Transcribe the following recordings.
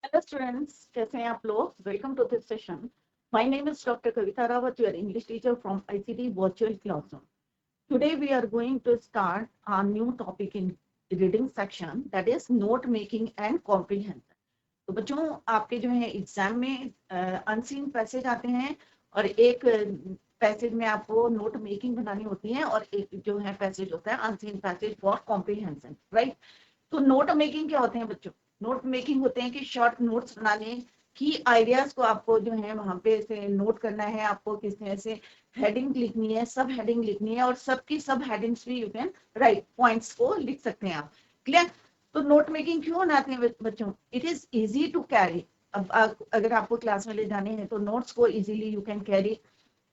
Hello students, कैसे हैं आप लोग? Welcome to this session. My name is doctor Kavita Rawat, your English teacher from ICT virtual classroom. Today we are going to start our new topic in reading section, that is note making and comprehension. तो बच्चों, आपके जो है exam में unseen passage आते हैं और एक पैसेज में आपको नोट मेकिंग बनानी होती है और एक जो है पैसेज होता है unseen passage for comprehension, right? तो नोट मेकिंग क्या होते हैं बच्चों? नोट मेकिंग होते हैं कि शॉर्ट नोट्स बनाने की आइडियाज को आपको जो है वहां पे से नोट करना है, आपको किस तरह से हेडिंग लिखनी है, सब हेडिंग लिखनी है और सबकी सब हेडिंग्स भी यू कैन राइट, पॉइंट्स को लिख सकते हैं आप. क्लियर? तो नोट मेकिंग क्यों बनाते हैं बच्चों? It is easy to carry. अब अगर आपको क्लास में ले जाने हैं तो नोट्स को इजीली यू कैन कैरी.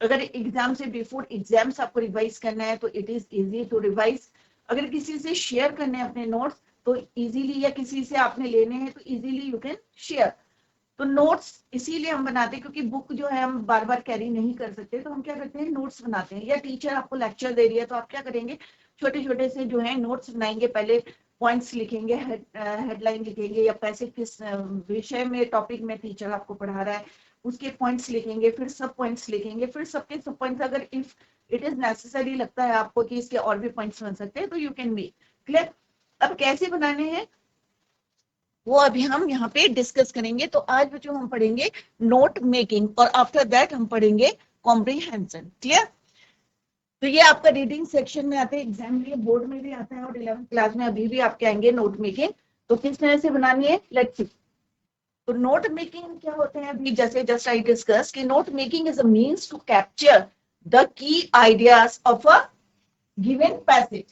अगर एग्जाम से बिफोर एग्जाम्स आपको रिवाइज करना है तो it is easy to revise. अगर किसी से शेयर करने हैं अपने नोट्स तो इजीली, या किसी से आपने लेने हैं तो इजीली यू कैन शेयर. तो नोट्स इसीलिए हम बनाते हैं क्योंकि बुक जो है हम बार बार कैरी नहीं कर सकते, तो हम क्या करते हैं, नोट्स बनाते हैं. या टीचर आपको लेक्चर दे रही है तो आप क्या करेंगे, छोटे छोटे से जो है नोट्स बनाएंगे. पहले पॉइंट्स लिखेंगे, हेडलाइन लिखेंगे, या पैसे किस विषय में, टॉपिक में टीचर आपको पढ़ा रहा है उसके पॉइंट्स लिखेंगे, फिर सब पॉइंट्स लिखेंगे, फिर सबके सब पॉइंट्स अगर इफ इट इज नेसेसरी लगता है आपको कि इसके और भी पॉइंट्स बन सकते हैं तो यू कैन मेक. क्लियर? अब कैसे बनाने हैं वो अभी हम यहाँ पे डिस्कस करेंगे. तो आज बच्चों हम पढ़ेंगे नोट मेकिंग और आफ्टर दैट हम पढ़ेंगे कॉम्प्रीहेंशन. क्लियर? तो ये आपका रीडिंग सेक्शन में आते हैं, एग्जाम में, बोर्ड में भी आता है और 11th क्लास में अभी भी आपके आएंगे नोट मेकिंग. तो किस तरह से बनानी है, लेट्स सी. तो नोट मेकिंग क्या होते हैं, अभी जैसे जस्ट आई डिस्कस कि note making is a means to capture the key ideas of a given passage.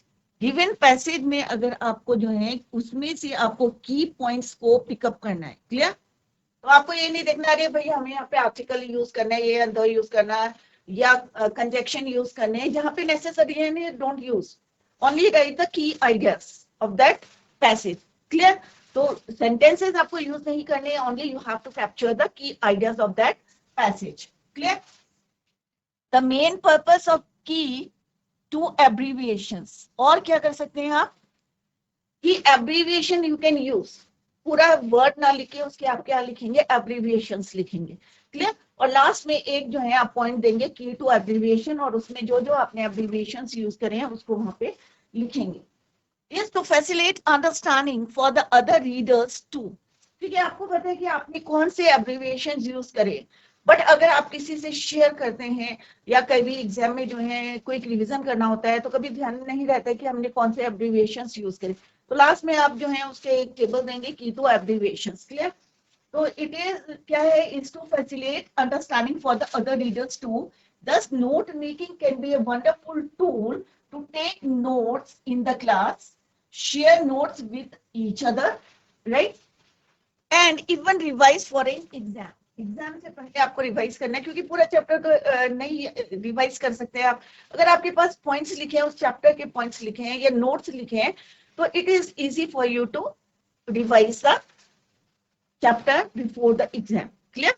Given passage में अगर आपको जो है उसमें से आपको की पॉइंट्स को पिकअप करना है. क्लियर? तो आपको ये नहीं देखना है भाई हमें यहाँ पे आर्टिकल यूज करना है, ये एंड द यूज करना है, या कंजक्शन यूज करने हैं. जहां पे नेसेसरी है don't use, only write the key ideas of that passage. Clear? तो सेंटेंसेस आपको यूज नहीं करने, only you have to capture the key ideas of that passage. Clear? The main purpose of key to abbreviations. और क्या कर सकते हैं आप कि एब्रीविएशन यू कैन यूज. पूरा वर्ड ना लिखे, उसके आप क्या लिखेंगे, एब्रीविएशंस लिखेंगे. क्लियर? और लास्ट में एक जो है आप पॉइंट देंगे की टू एब्रीविएशन, और उसमें जो जो आपने एब्रीविएशंस यूज करे हैं उसको वहां पे लिखेंगे. Is to facilitate understanding for the other readers to. ठीक है, आपको पता है कि आपने कौन से एब्रीविएशन यूज करे, बट अगर आप किसी से शेयर करते हैं या कभी एग्जाम में जो है कोई रिवीजन करना होता है तो कभी ध्यान नहीं रहता है कि हमने कौन से एब्रीविएशन यूज करे. तो लास्ट में आप जो है उसके एक टेबल देंगे की टू एब्रीविएशन. क्लियर? तो इट इज क्या है, is to facilitate understanding for the other readers to. Thus, note making can be a wonderful tool to take notes in the class, share notes with each other, right? And even revise for an exam. Exam से पहले आपको revise करना है क्योंकि पूरा chapter तो नहीं revise कर सकते हैं आप. अगर आपके पास पॉइंट्स लिखे हैं, उस चैप्टर के पॉइंट्स लिखे हैं या नोट्स लिखे हैं, तो it is easy for you to revise the chapter before the exam. Clear?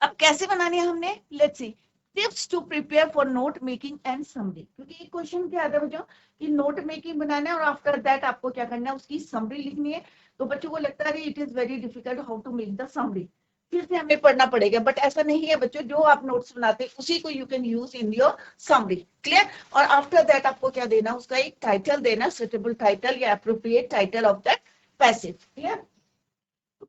अब कैसे बनाने हैं हमने, let's see. Tips to prepare for note making and summary. क्योंकि एक क्वेश्चन क्या आता है बच्चों कि नोट मेकिंग बनाना है और आफ्टर दैट आपको क्या करना है, उसकी समरी लिखनी है. तो बच्चों को लगता है it is very difficult how to make the summary, फिर से हमें पढ़ना पड़ेगा. बट ऐसा नहीं है बच्चों, जो आप नोट्स बनाते हैं उसी को you can use in your summary. Clear? और आफ्टर दैट आपको क्या देना, उसका एक टाइटल देना, सुटेबल टाइटल या appropriate title of that passage. Clear?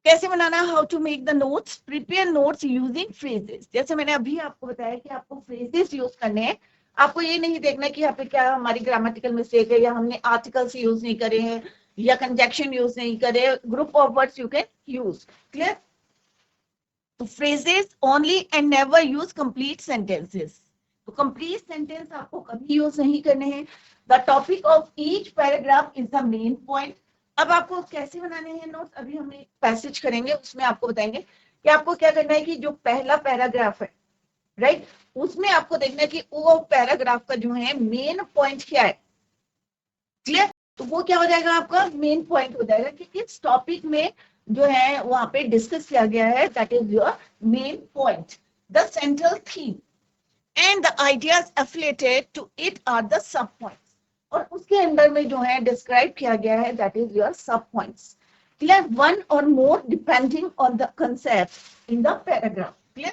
कैसे बनाना, how to make the notes. Prepare notes using phrases. जैसे मैंने अभी आपको बताया कि आपको फ्रेजेस यूज करने हैं. आपको ये नहीं देखना कि यहाँ पे क्या हमारी ग्रामेटिकल मिस्टेक है, या हमने आर्टिकल्स यूज नहीं करे हैं, या कंजक्शन यूज नहीं करे. Group of words you can use. Clear? तो phrases only and never use complete sentences. तो कंप्लीट सेंटेंस आपको कभी यूज नहीं करने हैं. The topic of each paragraph is the main point. अब आपको कैसे बनाने हैं नोट्स, अभी हम एक पैसेज करेंगे उसमें आपको बताएंगे कि आपको क्या करना है कि जो पहला पैराग्राफ है, राइट, उसमें आपको देखना है कि वो पैराग्राफ का जो है मेन पॉइंट क्या है. क्लियर? तो वो क्या हो जाएगा, आपका मेन पॉइंट हो जाएगा कि इस टॉपिक में जो है वहां पे डिस्कस किया गया है, that is your main point. The central theme and the ideas affiliated to it are the sub points. और उसके अंदर में जो है डिस्क्राइब किया गया है, दैट इज योर सब points. Clear? One or more depending on the concept in the paragraph. Clear?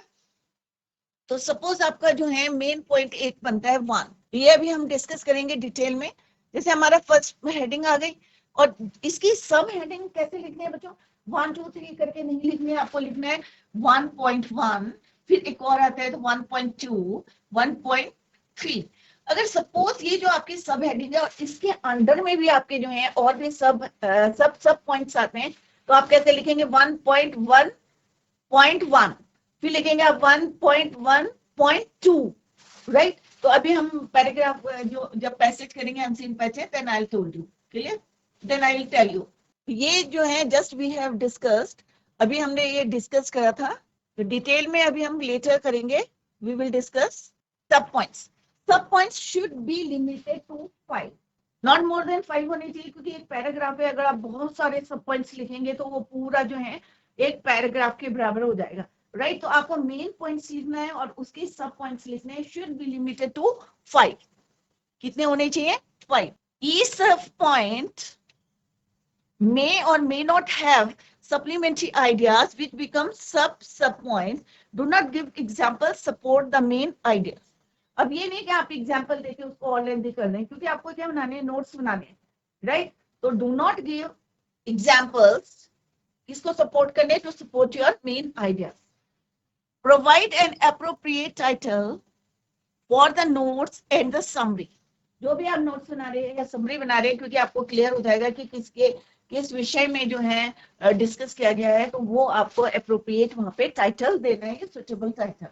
तो सपोज आपका जो है मेन पॉइंट एक बनता है 1, ये अभी हम डिस्कस करेंगे डिटेल में। जैसे हमारा फर्स्ट हेडिंग आ गई, और इसकी सब हेडिंग कैसे लिखनी है बच्चों? 1 2 3 करके नहीं लिखनी है, आपको लिखना है 1.1, फिर एक और आता है तो 1.2, 1.3। अगर सपोज ये जो आपकी सब हेडिंग है और इसके अंडर में भी आपके जो है और भी सब पॉइंट्स आते हैं, तो आप कैसे लिखेंगे? 1.1.1, फिर लिखेंगे आप 1.1.2, राइट? तो अभी हम पैराग्राफ जो जब पैसेज करेंगे unseen passage, then I will told you, clear? Then I will tell you. ये जो है जस्ट वी हैव डिस्कस्ड, अभी हमने ये डिस्कस करा था, तो डिटेल में अभी हम लेटर करेंगे। We will discuss sub points. Sub points should be limited to 5, not more than 5 होने चाहिए, क्योंकि एक पैराग्राफ है, अगर आप बहुत सारे सब पॉइंट्स लिखेंगे तो वो पूरा जो है एक पैराग्राफ के बराबर हो जाएगा, राइट? तो आपको मेन पॉइंट्स लिखना है और उसके सब पॉइंट्स लिखने हैं। Should be limited to 5। कितने होने चाहिए? 5। Each sub point may or may not have supplementary ideas which become sub points. Do not give examples, support the main ideas. अब ये नहीं कि आप एग्जाम्पल देके उसको और लेंथी कर दें, क्योंकि आपको क्या बनाने हैं? नोट्स बनाने हैं, राइट? तो डू नॉट गिव एग्जाम्पल्स, इसको सपोर्ट करने to support your main ideas. Provide an appropriate title for the notes and the summary. जो भी आप नोट्स बना रहे हैं या समरी बना रहे हैं, क्योंकि आपको क्लियर हो जाएगा कि किस विषय में जो है डिस्कस किया गया है, तो वो आपको अप्रोप्रिएट वहां पे टाइटल देना है, suitable title.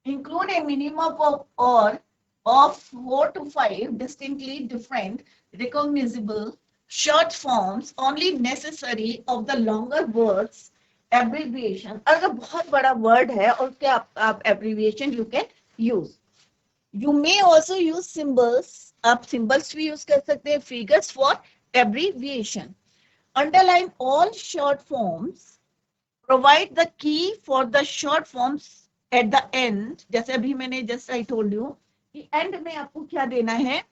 Include A minimum of 4 to 5 distinctly different recognizable short forms only necessary of the longer words abbreviation। अगर बहुत बड़ा वर्ड है और उसके आप abbreviation you can use। You may also use symbols, आप symbols भी use कर सकते हैं, figures for abbreviation। Underline all short forms, provide the key for the short forms at the end। जैसे अभी मैंने just I told you कि end में आपको क्या देना है?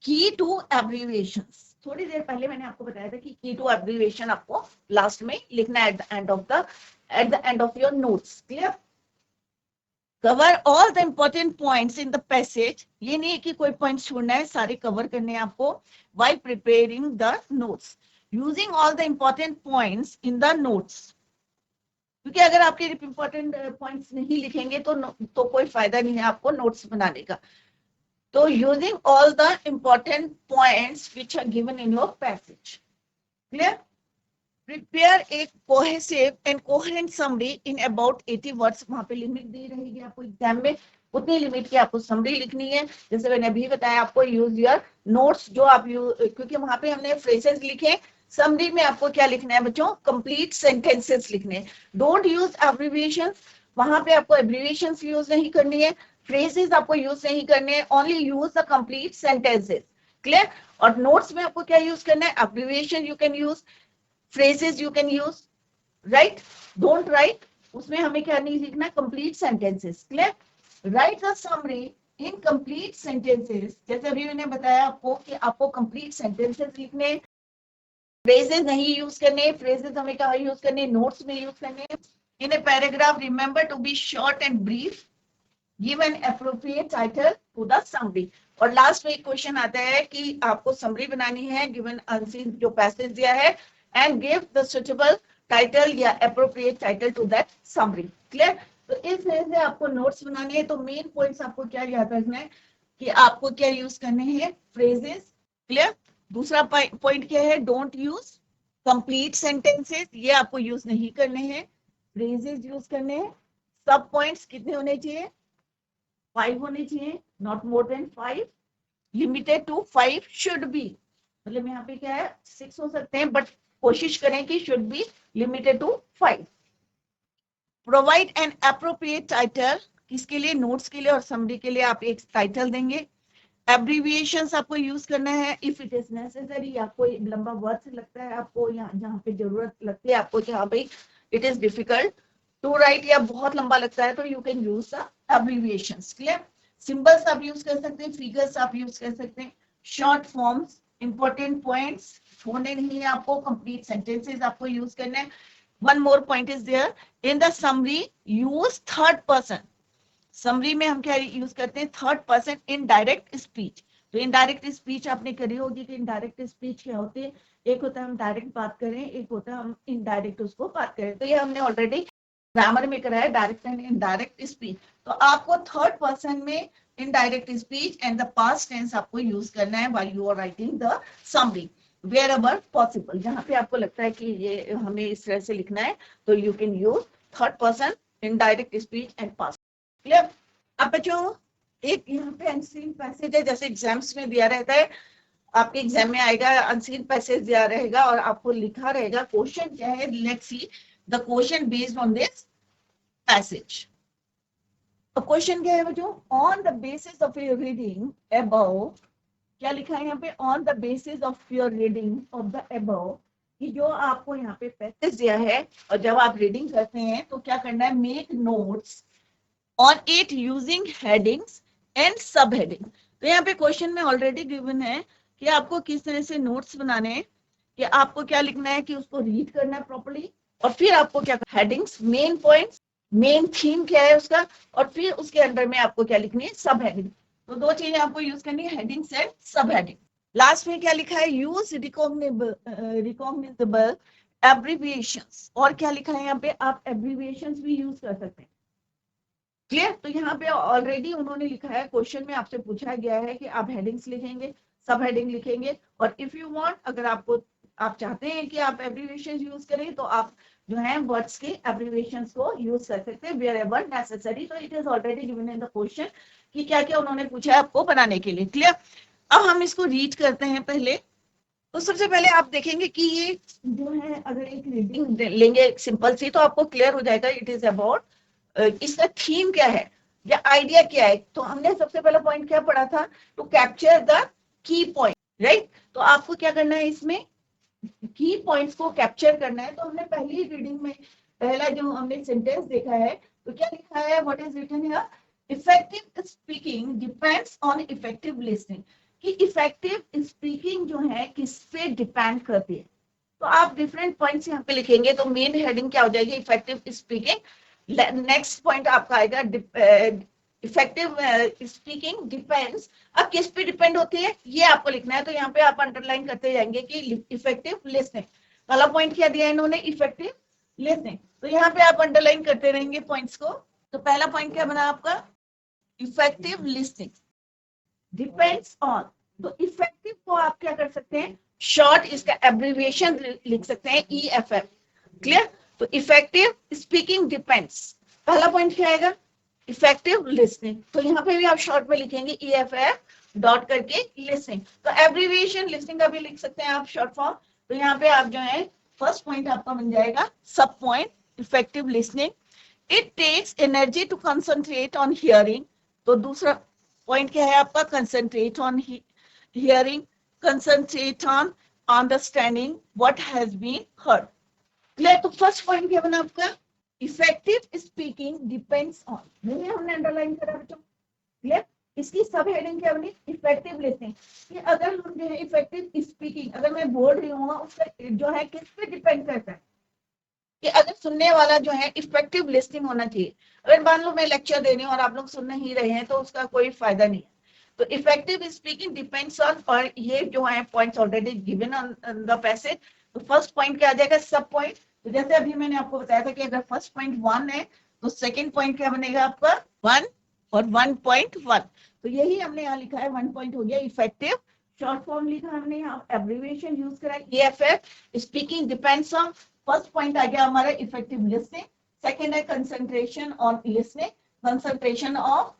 Key to abbreviations। थोड़ी देर पहले मैंने आपको बताया था कि key to abbreviation आपको लास्ट में लिखना है at the end of your notes। Clear? Cover all the important points in the passage। ये नहीं है कि कोई पॉइंट छोड़ना है, सारे कवर करने हैं आपको while preparing the notes। Using all the important points in the notes। क्योंकि अगर आपके इंपॉर्टेंट पॉइंट्स नहीं लिखेंगे तो कोई फायदा नहीं है आपको नोट्स बनाने का। तो using all the important points which are given in your passage. Clear? Prepare a cohesive and coherent summary in about 80 words. वहां पे लिमिट दी रहेगी आपको एग्जाम में, उतनी लिमिट की आपको समरी लिखनी है। जैसे मैंने अभी बताया आपको, यूज योर नोट्स जो आप क्योंकि वहां पे हमने फ्रेजेस लिखे, समरी में आपको क्या लिखना है बच्चों? कंप्लीट सेंटेंसेस लिखने। डोंट यूज एब्रिविएशन, वहां पे आपको एब्रिविएशंस यूज नहीं करनी है, फ्रेजेस आपको यूज नहीं करने, only use the complete sentences. Clear? और नोट्स में आपको क्या यूज करना है? Abbreviation you can use, phrases you can use, right? Don't write, उसमें हमें क्या नहीं लिखना? complete sentences। clear? Write the summary in complete sentences। जैसे अभी मैंने बताया आपको कि आपको complete sentences लिखने, phrases नहीं यूज करने, phrases हमें कहाँ यूज करने? नोट्स में यूज करने। in a paragraph remember to be short and brief, give an appropriate title to the summary। और लास्ट में एक क्वेश्चन आता है कि आपको समरी बनानी है गिवन अनसीन जो पैसेज दिया है, and give the suitable title या appropriate title to that summary। clear? तो इस तरह से आपको नोट्स बनाने हैं। तो मेन पॉइंट्स आपको क्या याद रखना है कि आपको क्या यूज करने हैं? फ्रेजेस। क्लियर? दूसरा पॉइंट क्या है? डोंट यूज कंप्लीट सेंटेंसेस, ये आपको यूज नहीं करने हैं, फ्रेजेस यूज करने हैं। सब पॉइंट्स कितने होने चाहिए? 5 होने चाहिए, not more than 5, limited to 5 should be. मतलब यहाँ पे क्या है? 6 हो सकते हैं, बट कोशिश करें कि should be limited to 5। Provide an appropriate title, किसके लिए? नोट्स के लिए और समरी के लिए आप एक टाइटल देंगे। एब्रीविएशंस आपको यूज करना है इफ इट इज नेसेसरी, आपको लंबा वर्ड लगता है, आपको यहाँ जहाँ पे जरूरत लगती है आपको कि हाँ भाई it is difficult to write या बहुत लंबा लगता है, तो you can use the abbreviations. Clear? Symbols आप यूज कर सकते हैं, फिगर्स आप यूज कर सकते हैं, शॉर्ट फॉर्म्स इंपॉर्टेंट पॉइंट्स छोड़ने नहीं है आपको, कंप्लीट सेंटेंसेस आपको यूज करने हैं. One more point is there, in the summary use third person. Summary में हम क्या यूज करते हैं, थर्ड पर्सन इनडायरेक्ट स्पीच. तो इनडायरेक्ट स्पीच आपने करी होगी कि इनडायरेक्ट स्पीच क्या होती है, एक होता है हम डायरेक्ट बात करें, एक होता है हम इनडायरेक्ट उसको बात करें. तो ये हमने ऑलरेडी ग्रामर में करा है, डायरेक्ट एंड इनडायरेक्ट स्पीच. तो आपको थर्ड पर्सन में indirect speech and the past tense आपको यूज करना है while you are writing the summary wherever possible. जहां पे आपको लगता है कि ये हमें इस तरह से लिखना है, तो you can use third person indirect speech and past. Clear? अब बच्चों एक यहाँ पे अनसीन पैसेज है, जैसे एग्जाम्स में दिया रहता है, आपके एग्जाम में आएगा अनसीन पैसेज दिया रहेगा और आपको लिखा रहेगा क्वेश्चन क्या है. Let's see the question based on this passage. तो क्वेश्चन क्या है बच्चों, on the basis of your reading above, क्या लिखा है यहाँ पे, on the basis of your reading of the above, कि जो आपको यहाँ पे पैसेज दिया है और जब आप रीडिंग करते हैं तो क्या करना है, make notes on it using headings and सब हेडिंग. तो यहाँ पे क्वेश्चन में ऑलरेडी गिवन है कि आपको किस तरह से नोट्स बनाने हैं, कि आपको क्या लिखना है, कि उसको रीड करना है प्रॉपर्ली, और फिर आपको क्या headings, main points, main theme क्या है उसका, और फिर उसके अंदर में आपको क्या लिखनी है, सब हेडिंग. तो दो चीजें आपको यूज करनी है, हेडिंग्स एंड सब हेडिंग. लास्ट में क्या लिखा है, यूज रिकॉग्निजेबल एब्रिविएशंस, और क्या लिखा है यहाँ पे, आप एब्रिविएशंस भी यूज कर सकते हैं. क्लियर? तो यहाँ पे ऑलरेडी उन्होंने लिखा है, क्वेश्चन में आपसे पूछा गया है कि आप हेडिंग्स लिखेंगे, सब हेडिंग लिखेंगे, और इफ यू वांट, अगर आपको आप चाहते हैं कि आप एब्रिविएशंस यूज करें, तो आप जो है वर्ड्स के एब्रिविएशंस को यूज कर सकते हैं वेयरएवर नेसेसरी. तो it is already given in the question कि क्या क्या उन्होंने पूछा है आपको बनाने के लिए. क्लियर? अब हम इसको रीड करते हैं पहले. तो सबसे पहले आप देखेंगे कि ये जो है, अगर एक रीडिंग लेंगे सिंपल सी, तो आपको क्लियर हो जाएगा इट इज अबाउट, इसका थीम क्या है या आइडिया क्या है. तो हमने सबसे पहला पॉइंट क्या पढ़ा था, to capture the key point, right. तो आपको क्या करना है, इसमें की पॉइंट्स को कैप्चर करना है. तो हमने पहली रीडिंग में पहला जो हमने सेंटेंस देखा है, तो क्या लिखा है, what is written here, effective speaking depends on effective listening. कि इफेक्टिव स्पीकिंग जो है किस पे डिपेंड करती है. तो आप डिफरेंट पॉइंट्स यहाँ पे लिखेंगे, तो मेन हेडिंग क्या हो जाएगी, इफेक्टिव स्पीकिंग. नेक्स्ट पॉइंट आपका आएगा, इफेक्टिव स्पीकिंग डिपेंड्स. अब किस पे डिपेंड होती है ये आपको लिखना है. तो यहाँ पे आप अंडरलाइन करते जाएंगे कि इफेक्टिव लिसनिंग. पहला पॉइंट क्या दिया इन्होंने, इफेक्टिव लिसनिंग. तो यहाँ पे आप अंडरलाइन करते रहेंगे पॉइंट्स को. तो पहला पॉइंट क्या बना आपका, इफेक्टिव लिसनिंग डिपेंड्स ऑन. तो इफेक्टिव को आप क्या कर सकते हैं, शॉर्ट इसका एब्रिविएशन लिख सकते हैं, EFF. क्लियर? तो इफेक्टिव स्पीकिंग डिपेंड्स, पहला पॉइंट क्या आएगा, इफेक्टिव लिसनिंग. तो यहाँ पे भी आप शॉर्ट में लिखेंगे EFF डॉट करके लिसनिंग. तो एब्रिविएशन लिसनिंग का भी लिख सकते हैं आप शॉर्ट फॉर्म. तो यहाँ पे आप जो है फर्स्ट पॉइंट आपका बन जाएगा सब point, effective listening. It takes energy to concentrate on hearing. तो दूसरा पॉइंट क्या है आपका, concentrate on hearing, concentrate on understanding what has been heard. Clear? तो फर्स्ट पॉइंट क्या बना आपका, इफेक्टिव स्पीकिंग डिपेंड्स ऑन. नहीं हमने अंडरलाइन करा बच्चों. क्लियर? इसकी सब हेडिंग क्या बनी, इफेक्टिव लिसनिंग. कि अगर हम जो है इफेक्टिव स्पीकिंग, अगर मैं बोल रही हूँ, उसका जो है किस पे डिपेंड करता है, कि अगर सुनने वाला जो है इफेक्टिव लिसनिंग होना चाहिए. अगर मान लो मैं लेक्चर दे रही हूँ और आप लोग सुन नहीं रहे हैं, तो उसका कोई फायदा नहीं है. तो इफेक्टिव स्पीकिंग डिपेंड्स ऑन, और ये जो है points already given on the passage. तो फर्स्ट पॉइंट क्या आ जाएगा, सब पॉइंट. तो जैसे अभी मैंने आपको बताया था कि अगर फर्स्ट पॉइंट 1 है, तो सेकंड पॉइंट क्या बनेगा आपका 1 और 1.1. तो यही हमने यहाँ लिखा है, 1 पॉइंट हो गया इफेक्टिव. शॉर्ट फॉर्म लिखा हमने यहाँ, एब्रिविएशन यूज करा, EFF. Speaking depends on, first point आ गया हमारा इफेक्टिव लिसनिंग. सेकंड है concentration on listening, concentration on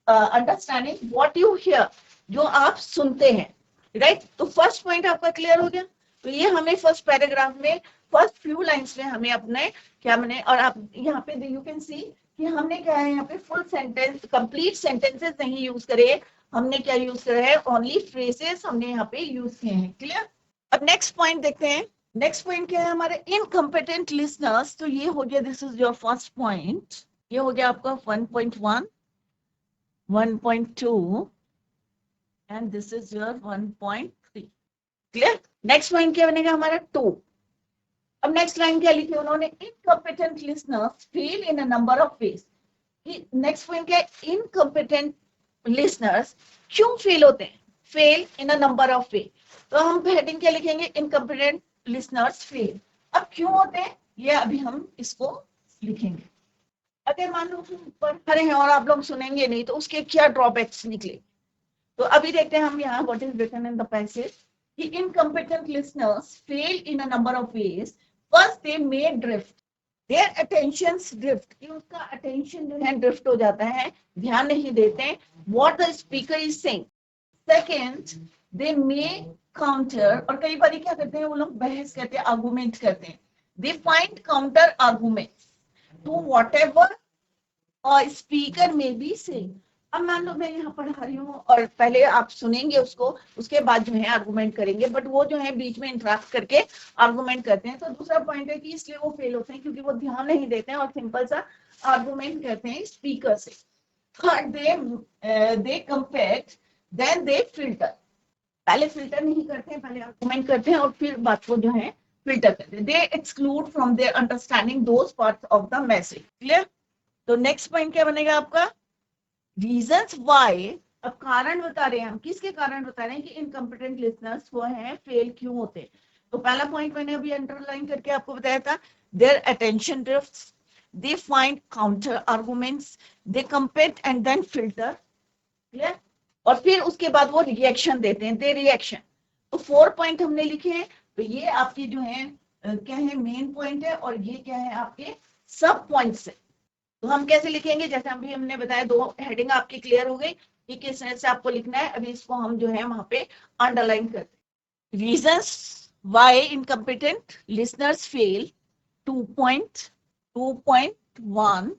understanding what you hear, जो आप सुनते हैं, राइट. तो फर्स्ट पॉइंट आपका क्लियर हो गया. तो ये हमें फर्स्ट पैराग्राफ में, फर्स्ट फ्यू लाइंस में हमें अपने क्या बने, और आप यहाँ पे यू कैन सी कि हमने क्या है, यहाँ पे फुल सेंटेंस, कंप्लीट सेंटेंसेस नहीं यूज करे. हमने क्या यूज करा है, ओनली फ्रेजेस हमने यहाँ पे यूज किए हैं. क्लियर? अब नेक्स्ट पॉइंट देखते हैं. नेक्स्ट पॉइंट क्या है हमारे, इनकम्पिटेंट लिसनर्स. तो ये हो गया, this is your first point. ये हो गया आपका 1.1, 1.2 and this is your 1.3. Clear. Next point क्या बनेगा हमारा 2। अब नेक्स्ट लाइन क्या लिखी उन्होंने, incompetent listeners fail in a number of veg. Next point क्या है, इनकम्पिटेंट लिसनर्स क्यों फेल होते हैं, fail in a number of वे। तो हम हेडिंग क्या लिखेंगे, इनकम्पिटेंट लिसनर्स फेल। अब क्यों होते हैं ये अभी हम इसको लिखेंगे। अगर मान लो ऊपर खड़े हैं और आप लोग सुनेंगे नहीं तो उसके क्या ड्रॉबैक्स निकले, तो अभी देखते हैं हम यहाँ what is written in the passage कि incompetent listeners fail in a number of ways. First they may drift their attentions drift, कि उसका अटेंशन जो है ड्रिफ्ट हो जाता है, ध्यान नहीं देते what the speaker is saying. Second they may counter, और कई बार क्या करते हैं वो लोग बहस करते हैं, आर्गुमेंट करते हैं। They find counter arguments to whatever और स्पीकर में बी से। अब मान लो मैं यहाँ पढ़ा रही हूँ और पहले आप सुनेंगे उसको, उसके बाद जो है आर्गुमेंट करेंगे, बट वो जो है बीच में इंटरप्ट करके आर्गुमेंट करते हैं। तो दूसरा पॉइंट है कि इसलिए वो फेल होते हैं क्योंकि वो ध्यान नहीं देते हैं और सिंपल सा आर्गुमेंट करते हैं स्पीकर से। Third they compare then they filter, पहले फिल्टर नहीं करते हैं, पहले आर्गुमेंट करते हैं और फिर बात को जो है फिल्टर करते हैं। They exclude from their understanding those parts of the message. Clear. तो नेक्स्ट पॉइंट क्या बनेगा आपका, रीजंस वाई। अब कारण बता रहे हैं हम, किसके कारण बता रहे हैं कि इनकम्पिटेंट लिसनर्स वो हैं फेल क्यों होते हैं। तो पहला पॉइंट मैंने अभी अंडरलाइन करके आपको बताया था, their attention drifts, they find counter arguments, they compare and then filter. Clear. और फिर उसके बाद वो रिएक्शन देते हैं, दे रिएक्शन। तो 4 पॉइंट हमने लिखे हैं, तो ये आपके जो है क्या है, मेन पॉइंट है, और ये क्या है आपके सब पॉइंट्स है। तो हम कैसे लिखेंगे, जैसे अभी हमने बताया, दो हेडिंग आपकी क्लियर हो गई कि किस तरह से आपको लिखना है। अभी इसको हम जो है वहां पे अंडरलाइन करते हैं। Reasons why incompetent listeners fail 2.2.1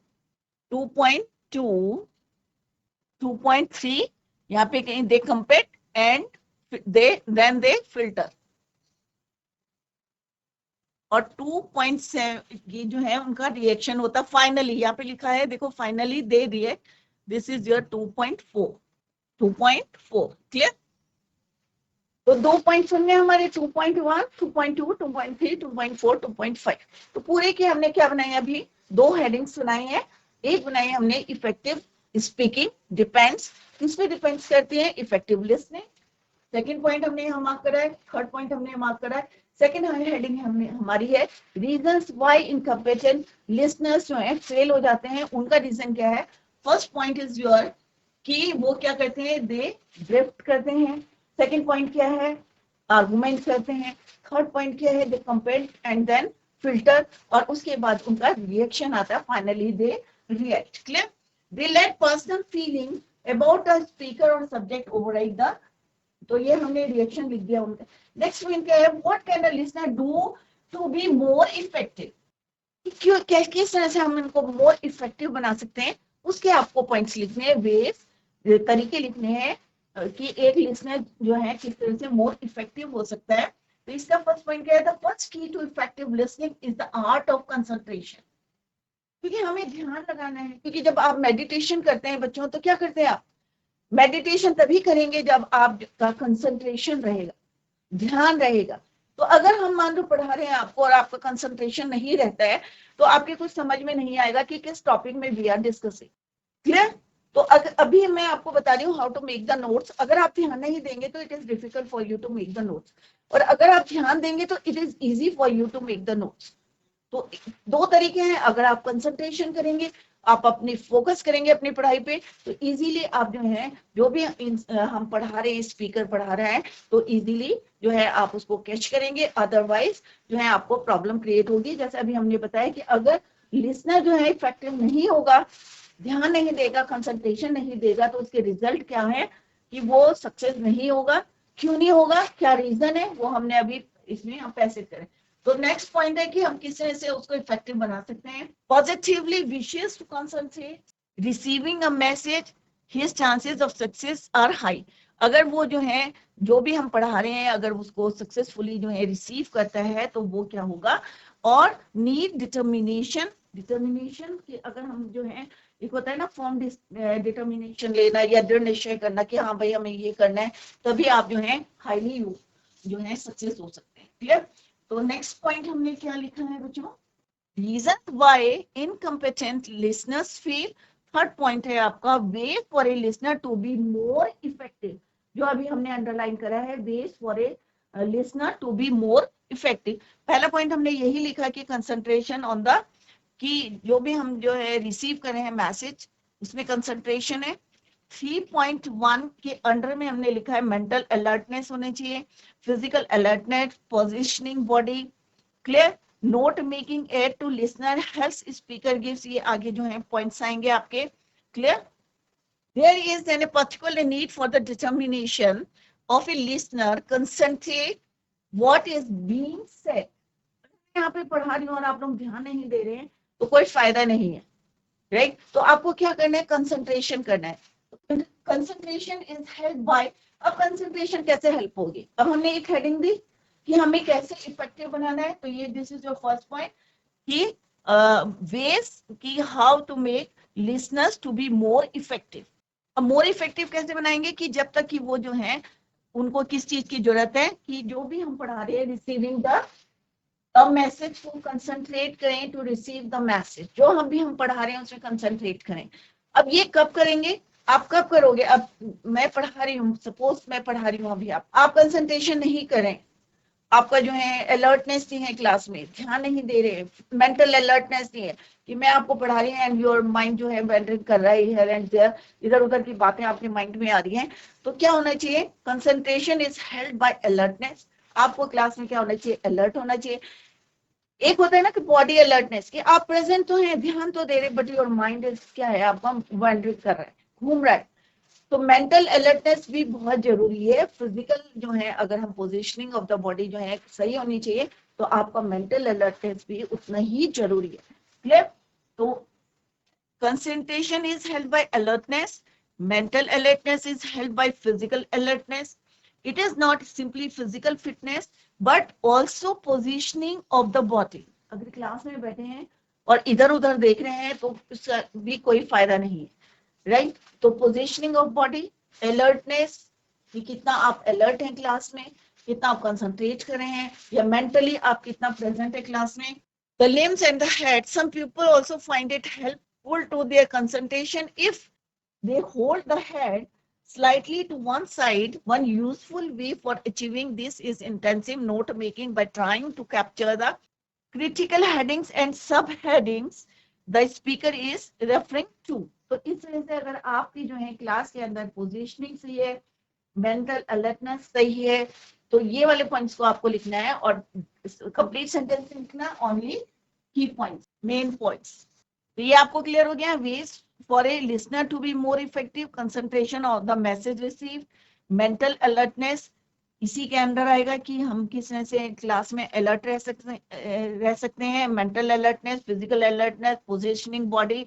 2.2 2.3, यहाँ पे कहीं they compare and they then they filter. और 2.7 ये जो है उनका रिएक्शन होता, फाइनली यहाँ पे लिखा है देखो, finally they react, this is your 2.4 2.4। Clear. तो 2 पॉइंट सुनने हमारे 2.1 2.2 2.3 2.4 2.5। तो पूरे के हमने क्या बनाए, अभी 2 हेडिंग सुनाई है। एक बनाई हमने इफेक्टिव स्पीकिंग डिपेंड्स, किस पे डिपेंड्स करती है, इफेक्टिव लिसनिंग। सेकंड पॉइंट हमने यहाँ मार्क करा है, थर्ड पॉइंट हमने मार्क करा है। सेकंड हेडिंग हमने हमारी है रीजंस व्हाई इनकम्पिटेंट लिसनर्स जो है फेल हो जाते हैं, उनका रीजन क्या है। फर्स्ट पॉइंट इज योर कि वो क्या करते हैं, दे ड्रिफ्ट करते हैं। सेकंड पॉइंट क्या है, आर्गुमेंट करते हैं। थर्ड पॉइंट क्या है, they compare and then filter, और उसके बाद उनका रिएक्शन आता है, finally they react. Clear. They let personal feeling about the speaker और सब्जेक्ट ओवरराइड द, तो ये हमने रिएक्शन लिख दिया उनका। नेक्स्ट पॉइंट क्या है, what can a listener do to be more effective, क्यों किस तरह से हम इनको मोर इफेक्टिव बना सकते हैं, उसके आपको पॉइंट्स लिखने हैं, वेज तरीके लिखने हैं कि एक लिसनर जो है किस तरह से मोर इफेक्टिव हो सकता है। तो इसका फर्स्ट पॉइंट क्या है, the first key to effective listening is the art of concentration, क्योंकि हमें ध्यान लगाना है। क्योंकि जब आप मेडिटेशन करते हैं बच्चों, तो क्या करते हैं आप, मेडिटेशन तभी करेंगे जब आपका कंसंट्रेशन रहेगा, ध्यान रहेगा। तो अगर हम मान लो पढ़ा रहे हैं आपको और आपका कंसंट्रेशन नहीं रहता है, तो आपके कुछ समझ में नहीं आएगा कि किस टॉपिक में वी आर डिस्कसिंग। क्लियर। तो अभी मैं आपको बता रही हूँ how to make the notes. अगर आप ध्यान नहीं देंगे तो it is difficult for you to make the notes, और अगर आप ध्यान देंगे तो it is easy for you to make the notes. तो 2 तरीके हैं, अगर आप कंसंट्रेशन करेंगे, आप अपनी फोकस करेंगे अपनी पढ़ाई पे, तो इजीली आप जो है जो भी हम पढ़ा रहे हैं, स्पीकर पढ़ा रहा है, तो इजीली जो है आप उसको कैच करेंगे। अदरवाइज जो है आपको प्रॉब्लम क्रिएट होगी। जैसे अभी हमने बताया कि अगर लिसनर जो है इफेक्टिव नहीं होगा, ध्यान नहीं देगा, कंसंट्रेशन नहीं देगा, तो उसके रिजल्ट क्या है कि वो सक्सेस नहीं होगा। क्यों नहीं होगा, क्या रीजन है, वो हमने अभी इसमें हम पैसे करें। तो नेक्स्ट पॉइंट है कि हम किस तरह से उसको इफेक्टिव बना सकते हैं। Positively wishes to concentrate receiving a message, his chances of success are high. अगर वो जो है जो भी हम पढ़ा रहे हैं, अगर उसको सक्सेसफुली जो है रिसीव करता है, तो वो क्या होगा। और नीड डिटर्मिनेशन, डिटर्मिनेशन कि अगर हम जो है, एक होता है ना फॉर्म डिटर्मिनेशन लेना या दृढ़ निश्चय करना कि हाँ भाई हमें ये करना है, तभी आप जो है हाईली जो है सक्सेस हो सकते हैं। क्लियर? तो नेक्स्ट पॉइंट हमने क्या लिखा है बच्चों? Reason why incompetent listeners feel. Third point है आपका way for a listener to be more effective, जो अभी हमने अंडरलाइन करा है, ways for a listener to be more effective. पहला पॉइंट हमने यही लिखा कि कंसंट्रेशन ऑन द, कि जो भी हम जो है रिसीव कर रहे हैं मैसेज, उसमें कंसंट्रेशन है। 3.1 के अंडर में हमने लिखा है मेंटल अलर्टनेस होनी चाहिए, physical alertness, positioning body. Clear? Note making aid to listener health speaker gives, ये आगे जो है पॉइंट्स आएंगे आपके। Clear? There is then a particular need for the determination of a listener concentrate what is being said. यहाँ पे पढ़ा रही हूँ और आप लोग ध्यान नहीं दे रहे हैं तो कोई फायदा नहीं है, राइट? तो आपको क्या करना है? कंसंट्रेशन करना है। कंसंट्रेशन इज हेल्प बाय, अब कंसंट्रेशन कैसे हेल्प होगी? अब हमने एक हेडिंग दी कि हमें कैसे इफेक्टिव बनाना है, तो ये this is your first point कि वेज कि how to make listeners to be more effective. अब मोर इफेक्टिव कैसे बनाएंगे? कि जब तक कि वो जो है उनको किस चीज की जरूरत है, कि जो भी हम पढ़ा रहे हैं रिसीविंग द मैसेज को कंसंट्रेट करें, टू रिसीव द मैसेज, जो हम भी हम पढ़ा रहे हैं उसमें कंसंट्रेट करें। अब ये कब करेंगे? आप कब करोगे? अब मैं पढ़ा रही हूँ, सपोज मैं पढ़ा रही हूँ, अभी आप कंसंट्रेशन नहीं करें, आपका जो है अलर्टनेस नहीं है, क्लास में ध्यान नहीं दे रहे, मेंटल अलर्टनेस नहीं है कि मैं आपको पढ़ा रही हूँ एंड योर माइंड जो है वैंडरिंग कर रहा है हियर एंड देयर, इधर उधर की बातें आपके माइंड में आ रही हैं, तो क्या होना चाहिए? Concentration is held by alertness. आपको क्लास में क्या होना चाहिए? अलर्ट होना चाहिए। एक होता है ना कि बॉडी अलर्टनेस, कि आप प्रेजेंट तो हैं, ध्यान तो दे रहे, बट योर माइंड इज क्या है? आपका वैंडरिंग कर रहा है, घूम रहा है। तो मेंटल अलर्टनेस भी बहुत जरूरी है। फिजिकल जो है, अगर हम पोजीशनिंग ऑफ द बॉडी जो है सही होनी चाहिए, तो आपका मेंटल अलर्टनेस भी उतना ही जरूरी है। क्लियर? तो concentration is held by alertness, mental alertness is held by physical alertness. It is not simply physical fitness but also positioning of the body. अगर क्लास में बैठे हैं और इधर उधर देख रहे हैं तो इसका भी कोई फायदा नहीं है, राइट? तो पोजिशनिंग ऑफ बॉडी, अलर्टनेस, कि कितना आप अलर्ट हैं क्लास में, कितना आप कंसंट्रेट कर रहे हैं, या मेंटली आप कितना प्रेजेंट है क्लास में। The limbs and the head, some people also find it helpful to their concentration if they hold the head slightly to one side. One useful way for achieving this is intensive note making by trying to capture the critical headings and subheadings the speaker is referring to. तो इस तरह से अगर आपकी जो है class के अंदर पोजीशनिंग सही है, मेंटल अलर्टनेस सही है, तो ये वाले पॉइंट्स को आपको लिखना है और कंप्लीट सेंटेंस लिखना, only key points, main points. तो ये आपको क्लियर हो गया? Ways for a listener to be more effective, concentration of the message receive, mental alertness, इसी के अंदर आएगा कि हम किस तरह से क्लास में अलर्ट रह सकते हैं, mental alertness, physical alertness, positioning body,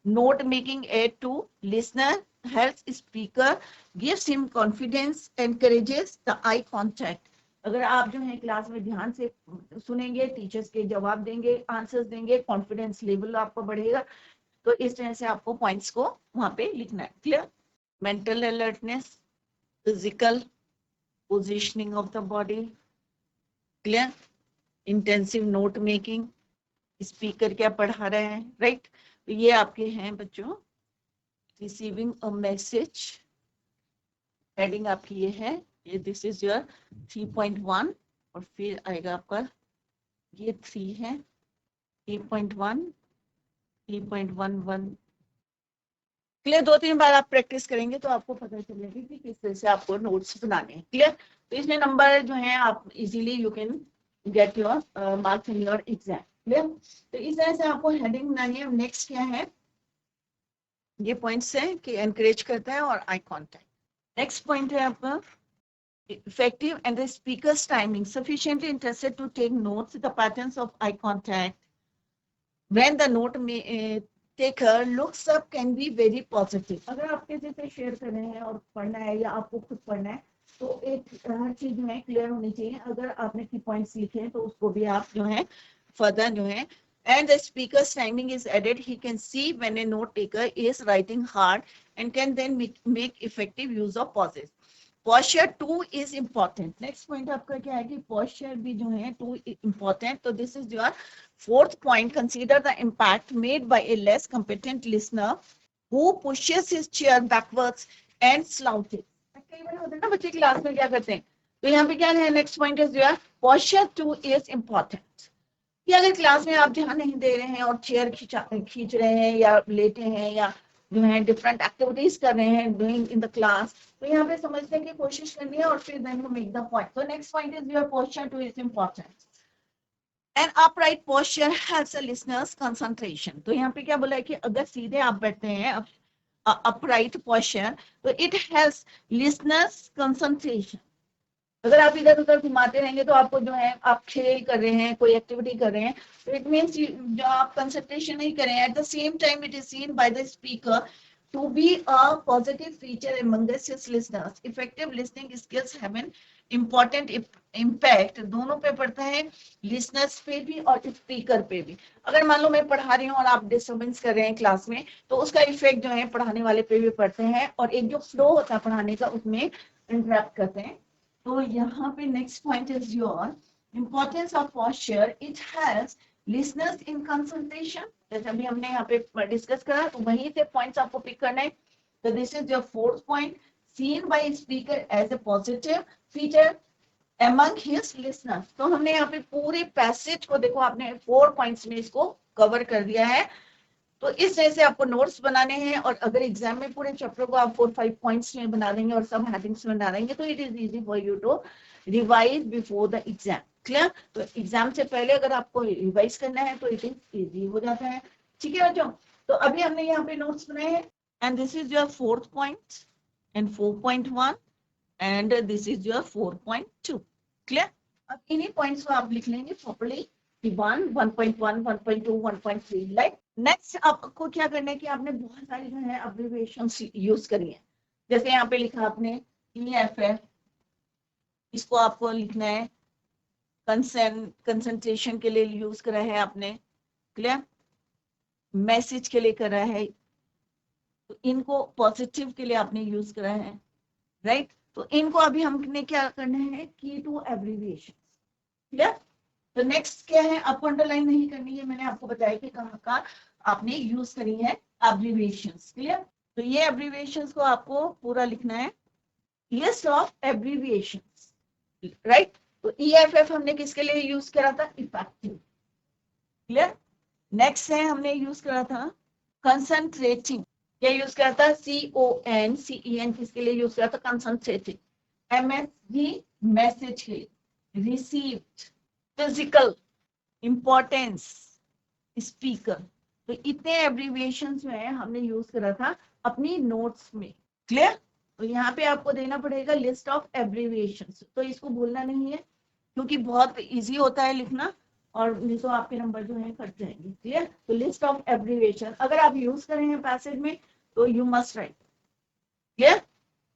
note making aid to listener health speaker, gives him confidence, encourages the eye contact. अगर आप जो है क्लास में ध्यान से सुनेंगे, टीचर्स के जवाब देंगे, आंसर्स देंगे, कॉन्फिडेंस लेवल आपका बढ़ेगा। तो इस तरह से आपको पॉइंट्स को वहां पे लिखना है। Clear? Mental alertness, physical, positioning of the body, clear, intensive note making, speaker क्या पढ़ा रहे हैं, राइट? तो ये आपके हैं बच्चों रिसीविंग अ मैसेज, हेडिंग आपकी ये है, ये दिस इज योर 3.1, और फिर आएगा आपका ये 3 है, 3.1, 3.11। क्लियर? 2-3 बार आप प्रैक्टिस करेंगे तो आपको पता चलेगा कि किस तरह से आपको नोट्स बनाने हैं। क्लियर? तो इसमें नंबर जो है आप easily you can get your marks in your exam. Clear? तो इस तरह से आपको हेडिंग बनानी है। नेक्स्ट क्या है? ये पॉइंट्स है कि एनकरेज करता है और आई कॉन्टैक्ट। नेक्स्ट पॉइंट है आपका effective and the speaker's timing, sufficiently interested to take notes, the patterns of eye contact when the note taker looks up can be very positive. अगर आप किसी से शेयर कर रहे हैं और पढ़ना है या आपको खुद पढ़ना है तो एक हर चीज में क्लियर होनी चाहिए। अगर आपने की पॉइंट्स लिखे हैं तो उसको भी आप जो है फर्दर जो है, and the speaker's timing is added, he can see when a note taker is writing hard and can then make effective use of pauses. posture too is important. Next point आपका क्या है कि posture भी जो है too important. तो this is your fourth point. Consider the impact made by a less competent listener who pushes his chair backwards and slouches. कई बार होता है ना बच्चे क्लास में क्या करते हैं, तो यहाँ पे क्या है next point is your posture too is important. कि अगर क्लास में आप ध्यान नहीं दे रहे हैं और चेयर खींच रहे हैं या लेटे हैं या जो है डिफरेंट एक्टिविटीज कर रहे हैं डूइंग इन द क्लास, तो यहाँ पे समझने की कोशिश करनी है और फिर then you make the point. तो next point is your posture too is important. An upright posture helps a listener's concentration. तो यहाँ पे क्या बोला है कि अगर सीधे आप बैठते हैं अपराइट पोस्चर, तो इट हेल्प्स लिसनर्स कंसंट्रेशन. अगर आप इधर उधर घुमाते रहेंगे तो आपको जो है आप खेल कर रहे हैं, कोई एक्टिविटी कर रहे हैं, तो इट मीन्स जो आप कंसंट्रेशन नहीं कर रहे हैं. At the same time it is seen by the speaker to be a positive feature amongst his listeners. Effective listening skills have an important impact. दोनों पे पड़ता है, लिसनर्स पे भी और स्पीकर पे भी. अगर मान लो मैं पढ़ा रही हूँ और आप डिस्टर्बेंस कर रहे हैं क्लास में, तो उसका इफेक्ट जो है पढ़ाने वाले पे भी पड़ते हैं और एक जो फ्लो होता है पढ़ाने का उसमें इंटरप्ट करते हैं. तो यहाँ पे next point is your importance of posture. It helps listeners in concentration. जैसे अभी हमने यहाँ पे डिस्कस करा, तो वहीं से पॉइंट्स आपको पिक करना है. तो this is your fourth point. Seen by speaker as a positive feature among his listeners. तो हमने यहाँ पे पूरे पैसेज को देखो, आपने 4 पॉइंट्स में इसको कवर कर दिया है. तो इस तरह से आपको नोट्स बनाने हैं और अगर एग्जाम में पूरे चैप्टर को आप 4-5 पॉइंट्स में बना देंगे और सब हेडिंग्स में बना देंगे, तो it is easy for you to revise before the exam. Clear? तो एग्जाम से पहले अगर आपको रिवाइज करना है तो इट इज इजी हो जाता है. ठीक है बच्चों? तो अभी हमने यहाँ पे नोट्स बनाए हैं and this is your 4th point and 4.1 and this is your 4.2. Clear? अब इन्हीं पॉइंट्स को आप लिख लेंगे प्रॉपर्ली. 1, 1.1, 1.2, 1.3. लाइक नेक्स्ट आपको क्या करना है कि आपने बहुत सारी जो है अब्रिविएशंस यूज करी है. जैसे यहाँ पे लिखा आपने EFF, इसको आपको लिखना है कंसंट्रेशन के लिए यूज करा है आपने. क्लियर? मैसेज के लिए करा है, तो इनको पॉजिटिव के लिए आपने यूज करा है. राइट? तो इनको अभी हमने क्या करना है, की टू एब्रिविएशन. क्लियर? तो नेक्स्ट क्या है, आपको अंडरलाइन नहीं करनी है, मैंने आपको बताया कि कहाँ का आपने यूज करी है एब्रिविएशंस. क्लियर? तो ये एब्रिविएशंस को आपको पूरा लिखना है. List of abbreviations. राइट? तो EFF हमने किसके लिए यूज करा था, इफेक्टिव. क्लियर? नेक्स्ट है हमने यूज करा था कंसंट्रेटिंग. क्या यूज करा था, CONCEN किसके लिए यूज करा था, कंसंट्रेटिंग. MSG मैसेज के लिए. Received, physical, importance, speaker. तो इतने एब्रिविएशन जो है हमने यूज करा था अपनी नोट्स में. क्लियर? तो यहाँ पे आपको देना पड़ेगा लिस्ट ऑफ एब्रिविएशंस. तो इसको भूलना नहीं है क्योंकि बहुत इजी होता है लिखना और नहीं तो आपके नंबर जो है कट जाएंगे. क्लियर? तो लिस्ट ऑफ एब्रिविएशन अगर आप यूज कर रहे हैं पैसेज में तो you must write. Clear?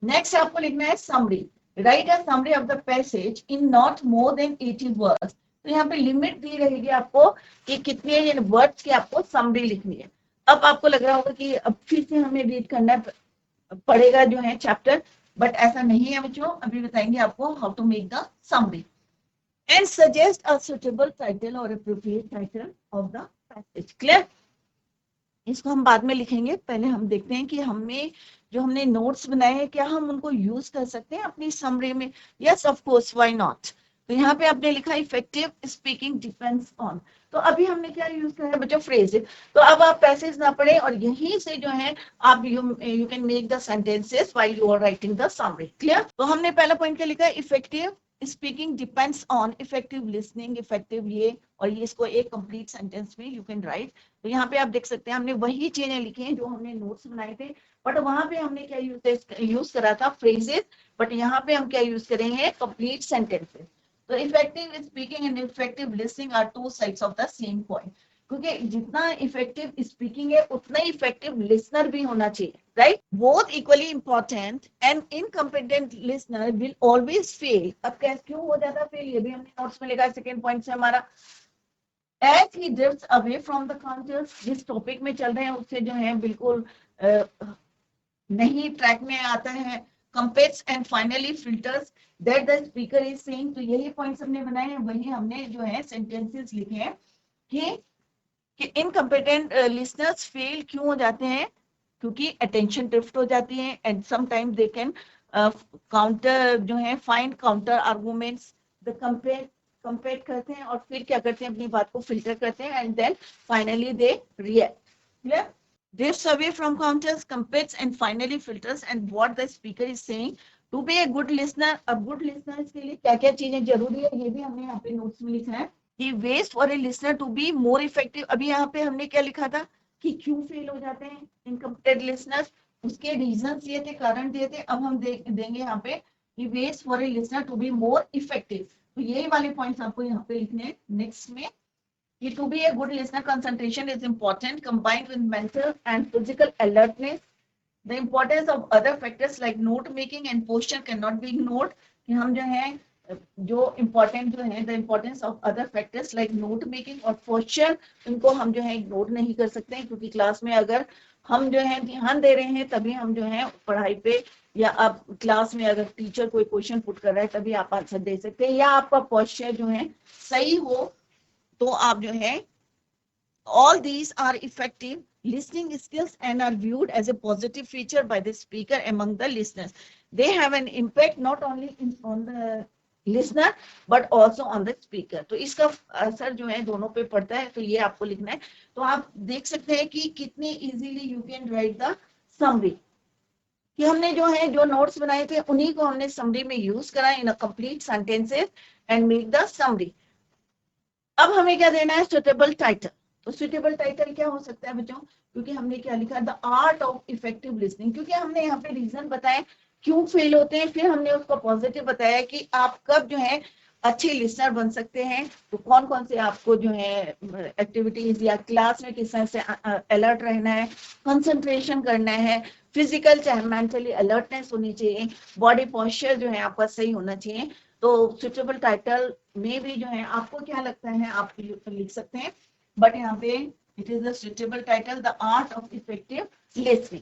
Next आपको लिखना है summary. Right a summary of the passage in not more then 80 words. तो यहाँ पे लिमिट दी रहेगी आपको कि कितने वर्ड्स की आपको समरी लिखनी है. अब आपको लग रहा होगा कि अब फिर से हमें रीड करना पड़ेगा जो है चैप्टर, बट ऐसा नहीं है बच्चों. अभी बताएंगे आपको how to make the summary and suggest a suitable title और appropriate title of the passage. Clear? इसको हम बाद में लिखेंगे, पहले हम देखते हैं कि हमें जो हमने नोट्स बनाए हैं क्या हम उनको यूज कर सकते हैं अपनी समरी में. Yes of course, why not. तो यहाँ पे आपने लिखा इफेक्टिव स्पीकिंग डिपेंड्स ऑन. तो अभी हमने क्या यूज किया है बच्चों, फ्रेजेस. तो अब आप पैसेज ना पढ़े और यहीं से जो है आप you can make the sentences while you are writing the summary. Clear? तो हमने पहला पॉइंट क्या लिखा है, effective speaking depends on effective listening. Effective ये और ये इसको एक कंप्लीट सेंटेंस में यू कैन राइट. तो यहाँ पे आप देख सकते हैं हमने वही चीजें लिखी हैं जो हमने नोट्स बनाए थे, बट वहां पे हमने क्या यूज करा था, फ्रेजेस. बट यहाँ पे हम क्या यूज करेंगे, कंप्लीट सेंटेंसेस. तो effective speaking and effective listening are two sides of the same coin. क्योंकि जितना इफेक्टिव स्पीकिंग है उतना ही इफेक्टिव लिसनर भी होना चाहिए. Right? Both equally important. And incompetent listener will always fail. अब क्यों हो जाता फेल, ये भी हमने नोट्स में लिखा है सेकेंड पॉइंट से हमारा. As he drifts away from the content, जिस टॉपिक में चल रहे हैं उससे जो है बिल्कुल नहीं ट्रैक में आता है, compares and finally filters that the speaker is saying. तो यही पॉइंट्स हमने बनाए हैं, वही हमने जो है सेंटेंसेस लिखे हैं कि इनकम्पिटेंट लिसनर्स फेल क्यों हो जाते हैं, क्योंकि अटेंशन ड्रिफ्ट हो जाती है and some time they can counter जो है find counter arguments, the compare करते हैं और फिर क्या करते हैं, अपनी बात को फिल्टर करते हैं and then finally they react. Clear? Drifts away from counters, compares and finally filters and what the speaker is saying. To be a good listener, a good listener के लिए क्या क्या चीजें जरूरी है, ये भी हमने यहाँ पे नोट्स में लिखा है कि ways for a listener to be more effective। अभी यहाँ पे हमने क्या लिखा था कि क्यों फेल हो जाते हैं incompetent listeners, उसके रीजंस ये थे, कारण दिए थे। अब हम देंगे यहाँ पे कि ways for a listener to be more effective। तो यही वाले पॉइंट्स आपको यहाँ पे लिखने हैं नेक्स्ट में। To be a good listener, concentration is important combined with mental and physical alertness. The importance of other factors like note making and posture cannot be ignored. कि हम जो है जो important जो है the importance of other factors like note making और posture, इनको हम जो है इग्नोर नहीं कर सकते हैं, क्योंकि क्लास में अगर हम जो है ध्यान दे रहे हैं तभी हम जो है पढ़ाई पे, या आप क्लास में अगर टीचर कोई क्वेश्चन पुट कर रहा है तभी आप आंसर दे सकते हैं, या आपका posture जो है सही हो तो आप जो है all these are effective listening skills and are viewed as a positive feature by the speaker among the listeners. They have an impact not only on the listener but also on the speaker. तो इसका असर जो है दोनों पे पड़ता है, तो ये आपको लिखना है। तो आप देख सकते हैं कि कितनी easily you can right the summary, कि हमने जो है जो नोट्स बनाए थे उन्हीं को हमने समरी में यूज करा in a complete sentences and make the summary. अब हमें क्या देना है, सुटेबल टाइटल। तो सुटेबल टाइटल क्या हो सकता है बच्चों, क्योंकि हमने क्या लिखा, the art of effective listening, क्योंकि हमने यहाँ पे रीजन बताया क्यों फेल होते हैं, फिर हमने उसको पॉजिटिव बताया कि आप कब जो है अच्छे लिसनर बन सकते हैं। तो कौन कौन से आपको जो है एक्टिविटीज या क्लास में किस तरह से अलर्ट रहना है, कंसंट्रेशन करना है, फिजिकल चाहे मेंटली अलर्टनेस होनी चाहिए, बॉडी पोस्चर जो है आपका सही होना चाहिए। तो सुटेबल टाइटल में भी जो है आपको क्या लगता है आप लिख सकते हैं, बट यहाँ पे it is the suitable title the art of effective listening.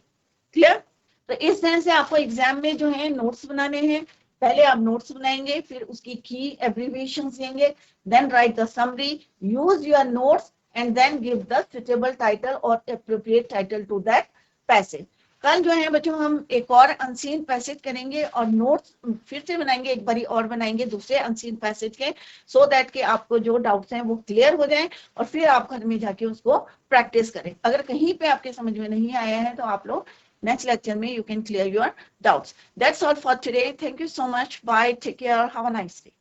Clear? तो इस तरह से आपको एग्जाम में जो है नोट्स बनाने हैं। पहले आप नोट्स बनाएंगे, फिर उसकी की एब्रिविएशन देंगे, then write the summary, use your notes and then give the suitable title और appropriate title to that passage. कल जो है बच्चों हम एक और अनसीन पैसेज करेंगे और नोट्स फिर से बनाएंगे, एक बारी और बनाएंगे दूसरे अनसीन पैसेज के, सो दैट कि आपको जो डाउट्स हैं वो क्लियर हो जाएं और फिर आप घर में जाके उसको प्रैक्टिस करें। अगर कहीं पे आपके समझ में नहीं आया है तो आप लोग नेक्स्ट लेक्चर में you can clear your doubts. That's all for today. Thank you so much. Bye, take care, have a nice day.